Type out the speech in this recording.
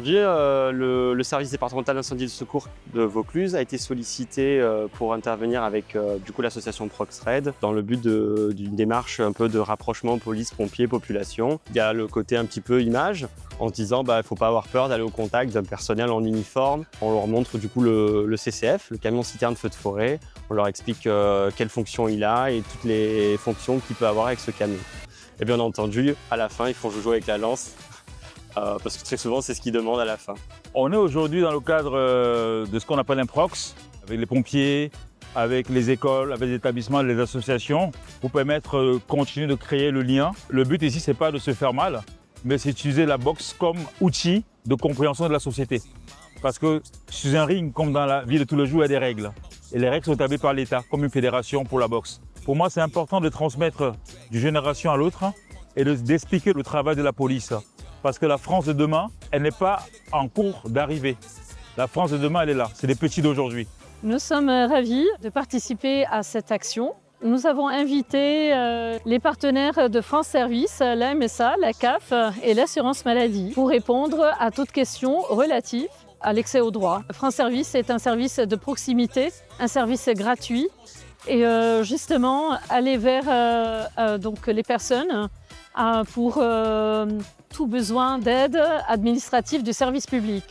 Aujourd'hui, le service départemental d'incendie et de secours de Vaucluse a été sollicité pour intervenir avec l'association ProxRed dans le but d'une démarche un peu de rapprochement police, pompiers, population. Il y a le côté un petit peu image en se disant il ne faut pas avoir peur d'aller au contact d'un personnel en uniforme. On leur montre du coup le CCF, le camion citerne feu de forêt. On leur explique quelle fonction il a et toutes les fonctions qu'il peut avoir avec ce camion. Et bien entendu, à la fin, ils font jouer avec la lance. Parce que très souvent, c'est ce qu'ils demandent à la fin. On est aujourd'hui dans le cadre de ce qu'on appelle un prox, avec les pompiers, avec les écoles, avec les établissements, les associations, pour permettre de continuer de créer le lien. Le but ici, ce n'est pas de se faire mal, mais c'est d'utiliser la boxe comme outil de compréhension de la société. Parce que sur un ring, comme dans la vie de tous les jours, il y a des règles. Et les règles sont établies par l'État, comme une fédération pour la boxe. Pour moi, c'est important de transmettre d'une génération à l'autre et d'expliquer le travail de la police. Parce que la France de demain, elle n'est pas en cours d'arrivée. La France de demain, elle est là. C'est les petits d'aujourd'hui. Nous sommes ravis de participer à cette action. Nous avons invité les partenaires de France Service, la MSA, la CAF et l'assurance maladie pour répondre à toutes questions relatives à l'accès aux droits. France Service est un service de proximité, un service gratuit et justement aller vers donc les personnes pour tout besoin d'aide administrative du service public.